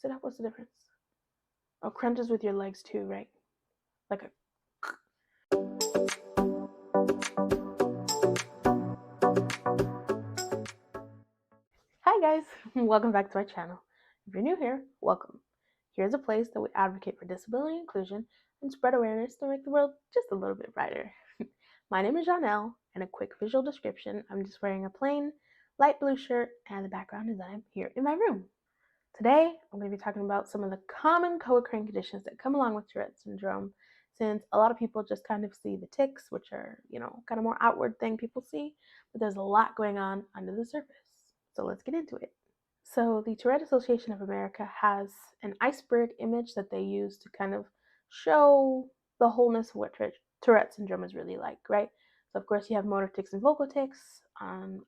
Sit up, what's the difference? Oh, crunches with your legs too, right? Like a... Hi guys, welcome back to my channel. If you're new here, welcome. Here's a place that we advocate for disability inclusion and spread awareness to make the world just a little bit brighter. My name is Janelle, and a quick visual description, I'm just wearing a plain light blue shirt, and the background is that I'm here in my room. Today, I'm going to be talking about some of the common co-occurring conditions that come along with Tourette syndrome, since a lot of people just kind of see the tics, which are, kind of more outward thing people see, but there's a lot going on under the surface. So let's get into it. So the Tourette Association of America has an iceberg image that they use to kind of show the wholeness of what Tourette syndrome is really like, right? So of course you have motor tics and vocal tics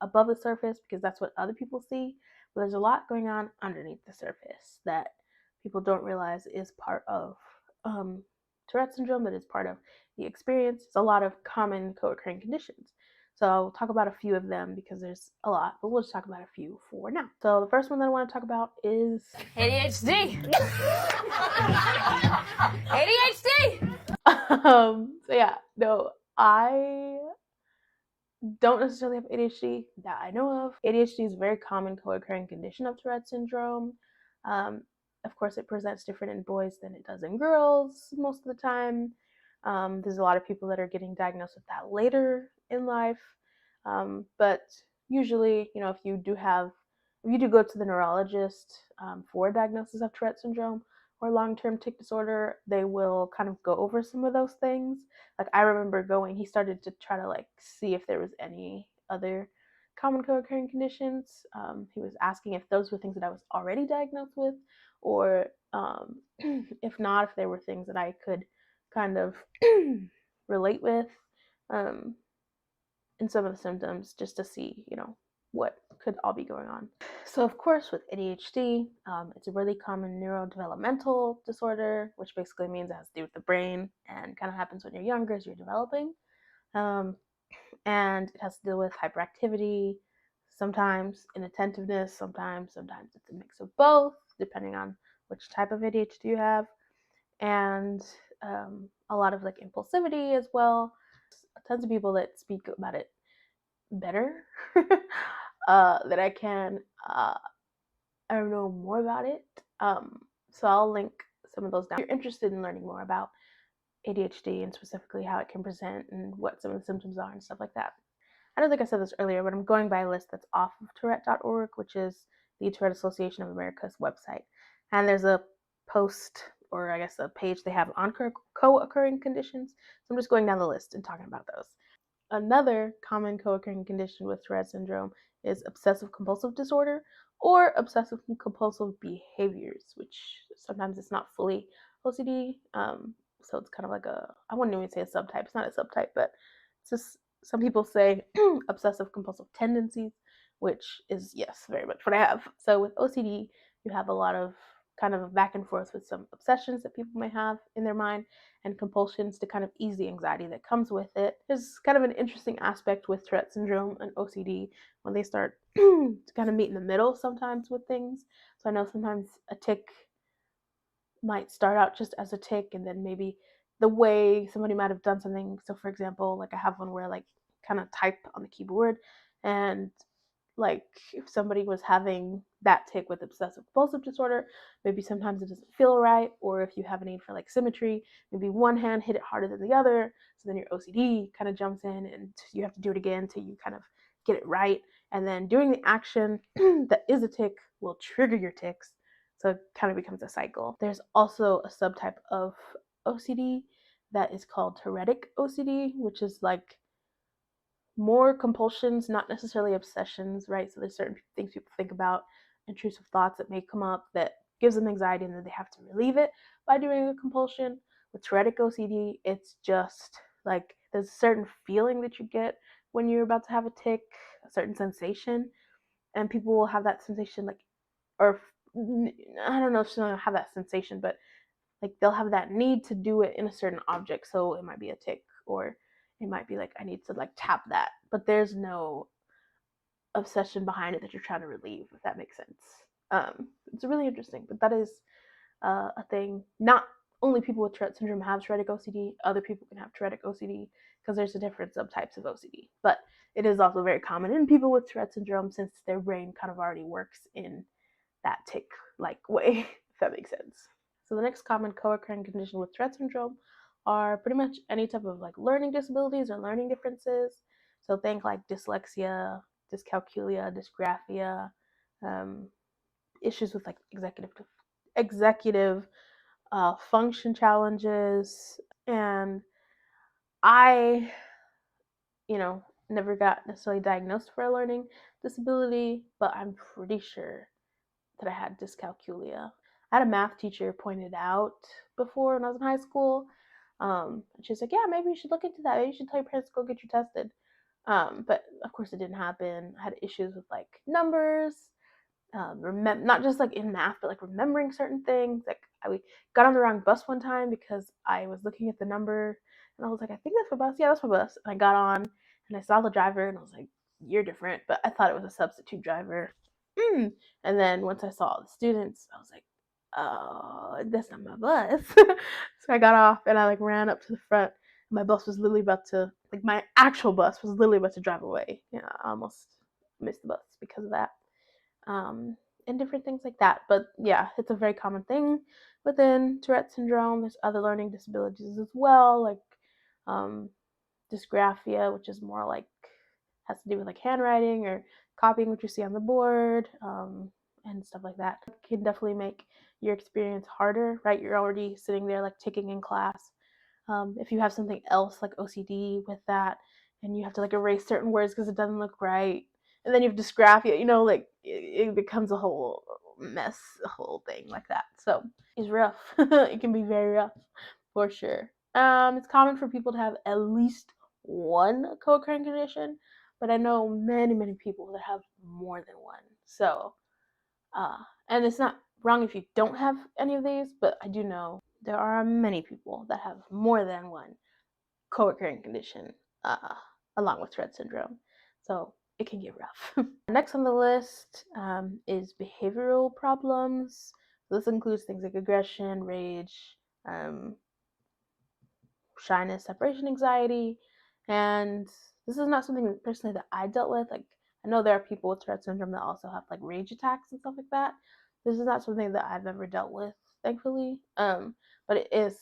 above the surface because that's what other people see, but there's a lot going on underneath the surface that people don't realize is part of Tourette syndrome, that is part of the experience. It's a lot of common co-occurring conditions. So I'll talk about a few of them because there's a lot, but we'll just talk about a few for now. So the first one that I want to talk about is ADHD. ADHD. I don't necessarily have ADHD that I know of. ADHD is a very common co-occurring condition of Tourette syndrome. Of course, it presents different in boys than it does in girls most of the time. There's a lot of people that are getting diagnosed with that later in life. But usually, if you do go to the neurologist for a diagnosis of Tourette syndrome or long-term tic disorder, they will kind of go over some of those things. Like I remember he started to try to see if there was any other common co-occurring conditions. He was asking if those were things that I was already diagnosed with, or if not, if there were things that I could kind of relate with in some of the symptoms, just to see, what could all be going on. So of course with ADHD, it's a really common neurodevelopmental disorder, which basically means it has to do with the brain and kind of happens when you're younger as you're developing. And it has to deal with hyperactivity, sometimes inattentiveness, sometimes it's a mix of both, depending on which type of ADHD you have, and a lot of impulsivity as well. Tons of people that speak about it better that I can. I don't know more about it. So I'll link some of those down. If you're interested in learning more about ADHD and specifically how it can present and what some of the symptoms are and stuff like that. I don't think I said this earlier, but I'm going by a list that's off of Tourette.org, which is the Tourette Association of America's website. And there's a post, or I guess a page they have on co-occurring conditions. So I'm just going down the list and talking about those. Another common co-occurring condition with Tourette syndrome is obsessive compulsive disorder or obsessive compulsive behaviors, which sometimes it's not fully OCD. So it's kind of like I wouldn't even say a subtype. It's not a subtype, but it's just, some people say obsessive compulsive tendencies, which is, yes, very much what I have. So with OCD, you have a lot of kind of a back and forth with some obsessions that people may have in their mind and compulsions to kind of ease the anxiety that comes with it. There's kind of an interesting aspect with Tourette syndrome and OCD when they start to kind of meet in the middle sometimes with things. So I know sometimes a tic might start out just as a tic, and then maybe the way somebody might have done something. So for example, I have one where kind of type on the keyboard, and if somebody was having that tic with obsessive compulsive disorder, maybe sometimes it doesn't feel right, or if you have a need for symmetry, maybe one hand hit it harder than the other, so then your OCD kind of jumps in and you have to do it again till you kind of get it right. And then doing the action that is a tic will trigger your tics, so it kind of becomes a cycle. There's also a subtype of OCD that is called Tourettic OCD, which is more compulsions, not necessarily obsessions, right? So there's certain things people think about, intrusive thoughts that may come up that gives them anxiety, and then they have to relieve it by doing a compulsion. With Tourette OCD, it's just there's a certain feeling that you get when you're about to have a tic, a certain sensation, and people will have that sensation or I don't know if they'll have that sensation, but they'll have that need to do it in a certain object. So it might be a tic, or it might be I need to tap that, but there's no obsession behind it that you're trying to relieve, if that makes sense. It's really interesting, but that is a thing. Not only people with Tourette syndrome have Tourette OCD, other people can have Tourette OCD because there's a different subtypes of OCD. But it is also very common in people with Tourette syndrome since their brain kind of already works in that tic-like way, if that makes sense. So the next common co-occurring condition with Tourette syndrome are pretty much any type of like learning disabilities or learning differences. So think like dyslexia, dyscalculia, dysgraphia, um, issues with like executive function challenges. And I, never got necessarily diagnosed for a learning disability, but I'm pretty sure that I had dyscalculia. I had a math teacher pointed out before when I was in high school. And she was like, yeah, maybe you should look into that. Maybe you should tell your parents to go get you tested. But of course, it didn't happen. I had issues with like numbers, not just like in math, but like remembering certain things. Like I got on the wrong bus one time because I was looking at the number and I was like, I think that's my bus. Yeah, that's my bus. And I got on and I saw the driver and I was like, you're different. But I thought it was a substitute driver. And then once I saw all the students, I was like, oh, that's not my bus. So I got off and I like ran up to the front. My bus was literally about to, like my actual bus was literally about to drive away. Yeah, I almost missed the bus because of that, and different things like that. But yeah, it's a very common thing within Tourette syndrome. There's other learning disabilities as well, like um, dysgraphia, which is more like has to do with like handwriting or copying what you see on the board, and stuff like that. It can definitely make your experience harder, right? You're already sitting there like taking in class. If you have something else like OCD with that, and you have to like erase certain words because it doesn't look right, and then you have dysgraphia, like it becomes a whole mess, a whole thing like that. So it's rough. It can be very rough for sure. It's common for people to have at least one co-occurring condition, but I know many, many people that have more than one. So, and it's not wrong if you don't have any of these, but I do know there are many people that have more than one co-occurring condition, uh, along with Tourette syndrome. So it can get rough. Next on the list is behavioral problems. So this includes things like aggression, rage, um, shyness, separation anxiety, and this is not something personally that I dealt with. Like I know there are people with Tourette syndrome that also have like rage attacks and stuff like that. This is not something that I've ever dealt with, thankfully. But it is.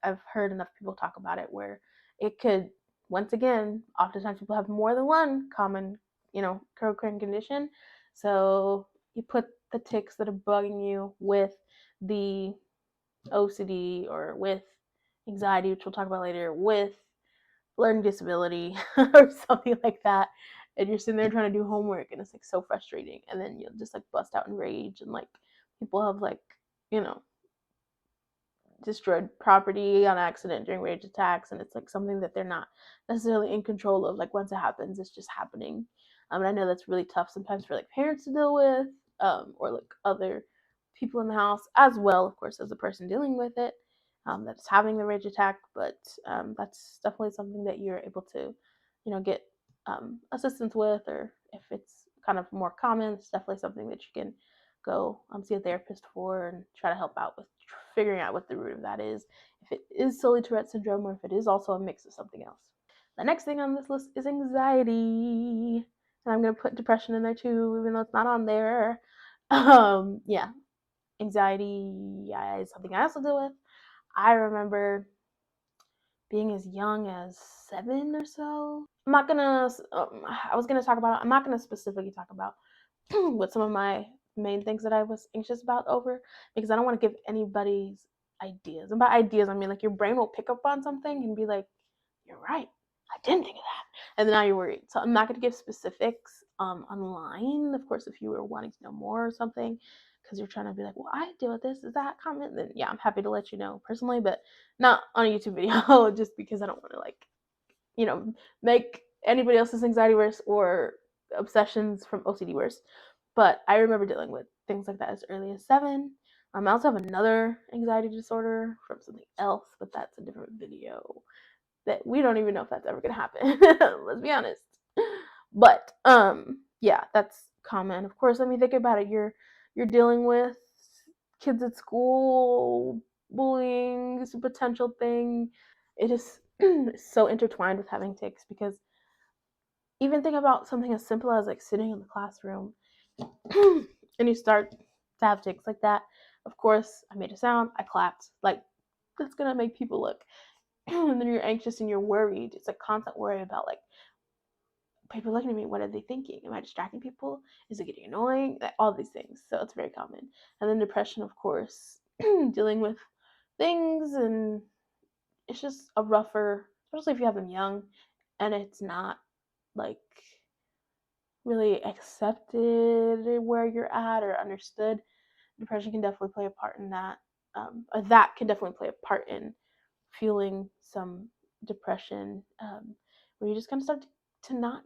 I've heard enough people talk about it where it could. Once again, oftentimes people have more than one common, co-occurring condition. So you put the tics that are bugging you with the OCD or with anxiety, which we'll talk about later, with learning disability or something like that. And you're sitting there trying to do homework and it's like so frustrating. And then you'll just like bust out in rage and like people have like, you know, destroyed property on accident during rage attacks, and it's like something that they're not necessarily in control of. Like once it happens, it's just happening. And I know that's really tough sometimes for like parents to deal with, or like other people in the house as well, of course, as the person dealing with it, that's having the rage attack. But that's definitely something that you're able to, get assistance with, or if it's kind of more common, it's definitely something that you can go see a therapist for and try to help out with figuring out what the root of that is, if it is solely Tourette syndrome or if it is also a mix of something else. The next thing on this list is anxiety. And I'm going to put depression in there too, even though it's not on there. Yeah, anxiety is something I also deal with. I remember being as young as 7 or so. I was gonna talk about, I'm not gonna specifically talk about what some of my main things that I was anxious about over, because I don't want to give anybody's ideas. And by ideas, I mean like your brain will pick up on something and be like, "You're right, I didn't think of that," and then now you're worried. So I'm not going to give specifics online. Of course, if you were wanting to know more or something, because you're trying to be like, "Well, I deal with this. Is that common?" Then yeah, I'm happy to let you know personally, but not on a YouTube video, just because I don't want to like make anybody else's anxiety worse or obsessions from OCD worse. But I remember dealing with things like that as early as 7. I also have another anxiety disorder from something else, but that's a different video that we don't even know if that's ever gonna happen. Let's be honest. But yeah, that's common. Of course, I mean, think about it. you're dealing with kids at school, bullying is a potential thing. It is so intertwined with having tics because even think about something as simple as like sitting in the classroom and you start to have tics like that. Of course, I made a sound, I clapped. Like, that's gonna make people look. And then you're anxious and you're worried. It's a constant worry about like people looking at me. What are they thinking? Am I distracting people? Is it getting annoying? Like, all these things. So it's very common. And then depression, of course, dealing with things, and it's just a rougher, especially if you have them young, and it's not like really accepted where you're at or understood. Depression can definitely play a part in that. Or that can definitely play a part in feeling some depression, where you just kind of start to not,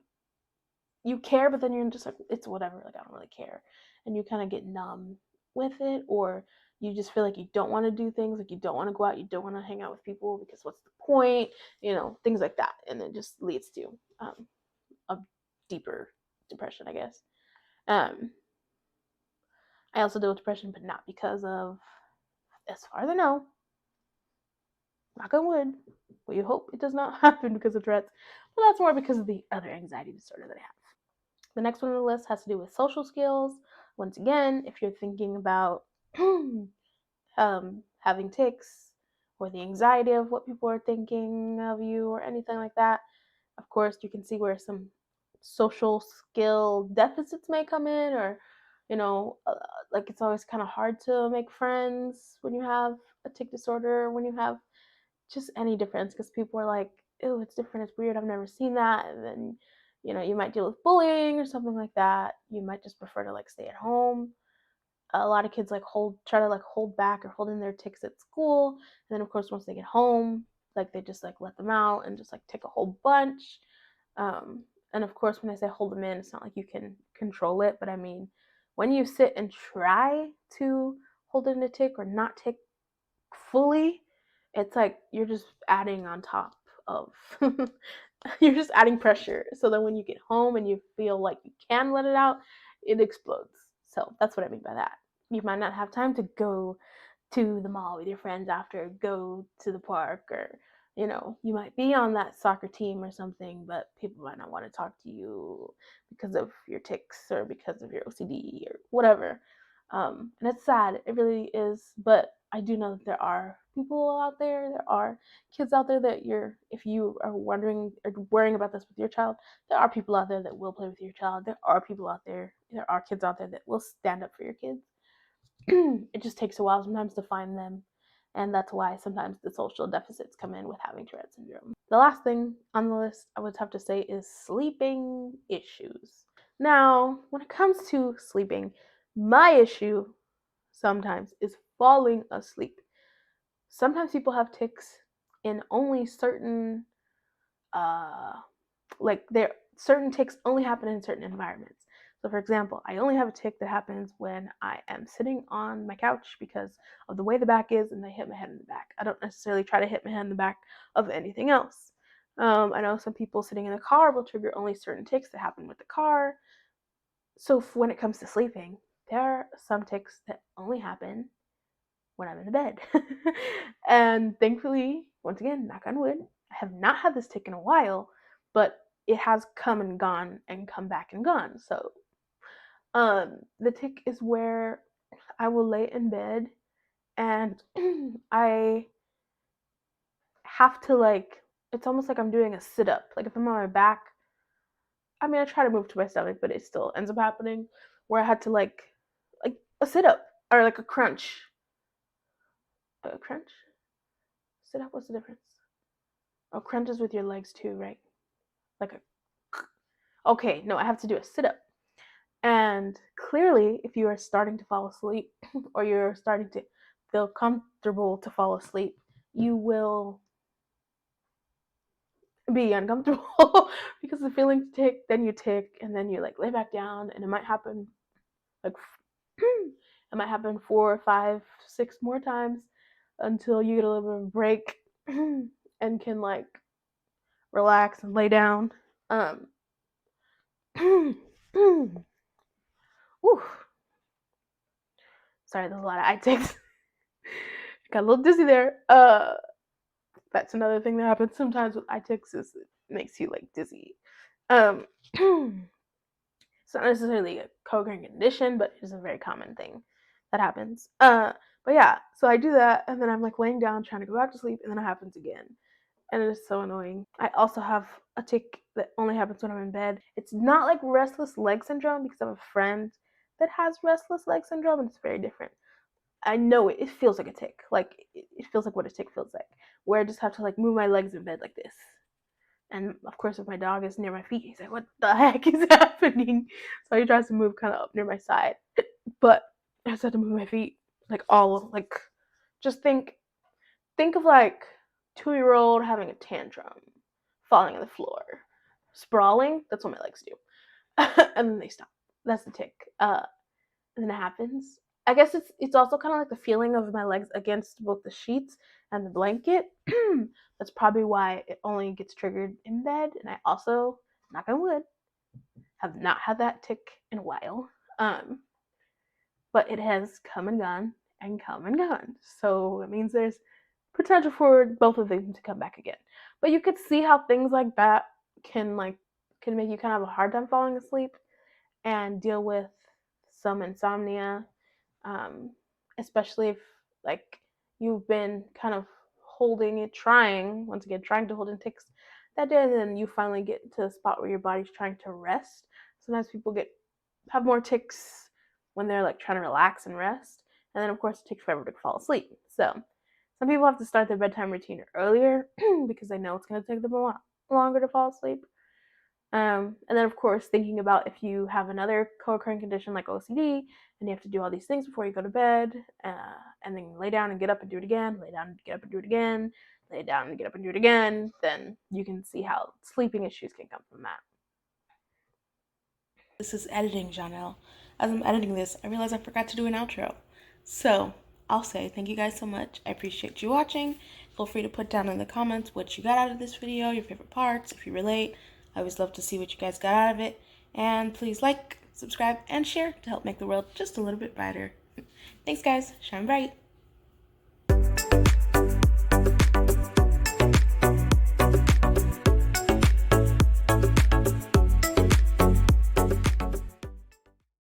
you care, but then you're just like, it's whatever, like I don't really care, and you kind of get numb with it, or you just feel like you don't want to do things, like you don't want to go out, you don't want to hang out with people because what's the point, things like that, and it just leads to a deeper depression, I guess. um, I also deal with depression, but not because of, as far as I know, knock on wood, we hope it does not happen because of Tourette's, but that's more because of the other anxiety disorder that I have. The next one on the list has to do with social skills. Once again, if you're thinking about having tics or the anxiety of what people are thinking of you or anything like that, of course, you can see where some social skill deficits may come in, or, like it's always kind of hard to make friends when you have a tic disorder, when you have just any difference, because people are like, "Ew, it's different, it's weird, I've never seen that." And then, you might deal with bullying or something like that. You might just prefer to like stay at home. A lot of kids like try to like hold back or hold in their tics at school, and then of course once they get home, like they just like let them out and just like take a whole bunch. And of course, when I say hold them in, it's not like you can control it, but I mean, when you sit and try to hold in a tic or not tic fully, it's like you're just adding on top of you're just adding pressure. So then when you get home and you feel like you can let it out, it explodes. So that's what I mean by that. You might not have time to go to the mall with your friends after, go to the park, or you might be on that soccer team or something, but people might not want to talk to you because of your tics or because of your OCD or whatever. And it's sad, it really is, but I do know that there are people out there, there are kids out there that if you are wondering or worrying about this with your child, there are people out there that will play with your child. There are kids out there that will stand up for your kids. It just takes a while sometimes to find them. And that's why sometimes the social deficits come in with having Tourette syndrome. The last thing on the list I would have to say is sleeping issues. Now, when it comes to sleeping, my issue sometimes is falling asleep. Sometimes people have tics in only certain uh like there certain tics only happen in certain environments. So for example, I only have a tic that happens when I am sitting on my couch because of the way the back is, and I hit my head in the back. I don't necessarily try to hit my head in the back of anything else. I know some people sitting in the car will trigger only certain tics that happen with the car. So when it comes to sleeping, there are some tics that only happen when I'm in the bed. And thankfully, once again, knock on wood, I have not had this tic in a while, but it has come and gone and come back and gone. So the tic is where I will lay in bed and I have to like, it's almost like I'm doing a sit up. Like if I'm on my back, I mean, I try to move to my stomach, but it still ends up happening where I had to like a sit up or like a crunch. A crunch? Sit up, what's the difference? Oh, crunch is with your legs too, right? Like a, okay, no, I have to do a sit up. And clearly, if you are starting to fall asleep or you're starting to feel comfortable to fall asleep, you will be uncomfortable because the feelings tick, then you tick, and then you like lay back down, and it might happen like it might happen 4, 5, 6 more times until you get a little bit of a break and can like relax and lay down. Um, Ooh, Sorry, there's a lot of eye tics. Got a little dizzy there. That's another thing that happens sometimes with eye tics is it makes you like dizzy. Um, it's not necessarily a co-occurring condition, but it's a very common thing that happens. But yeah, so I do that, and then I'm like laying down trying to go back to sleep, and then it happens again, and it is so annoying. I also have a tic that only happens when I'm in bed. It's not like restless leg syndrome because I have a friend that has restless leg syndrome, and it's very different. I know it feels like a tic. Like it feels like what a tic feels like, where I just have to like move my legs in bed like this. And of course, if my dog is near my feet, he's like, "What the heck is happening?" So he tries to move kind of up near my side, but I just have to move my feet like all like. Just think of like 2-year-old having a tantrum, falling on the floor, sprawling. That's what my legs do, and then they stop. That's the tic. And then it happens. I guess it's also kind of like the feeling of my legs against both the sheets and the blanket. That's probably why it only gets triggered in bed. And I also, knock on wood, have not had that tic in a while. Um, but it has come and gone and come and gone. So it means there's potential for both of them to come back again. But you could see how things like that can make you kind of have a hard time falling asleep and deal with some insomnia, um, especially if like you've been kind of holding it, trying to hold in tics that day, and then you finally get to a spot where your body's trying to rest. Sometimes people have more tics when they're like trying to relax and rest, and then of course it takes forever to fall asleep. So some people have to start their bedtime routine earlier because they know it's going to take them a lot longer to fall asleep. And then, of course, thinking about if you have another co-occurring condition like OCD, and you have to do all these things before you go to bed, and then lay down and get up and do it again, lay down and get up and do it again, lay down and get up and do it again, then you can see how sleeping issues can come from that. This is editing, Janelle. As I'm editing this, I realized I forgot to do an outro. So, I'll say thank you guys so much. I appreciate you watching. Feel free to put down in the comments what you got out of this video, your favorite parts, if you relate. I always love to see what you guys got out of it. And please like, subscribe, and share to help make the world just a little bit brighter. Thanks, guys. Shine bright.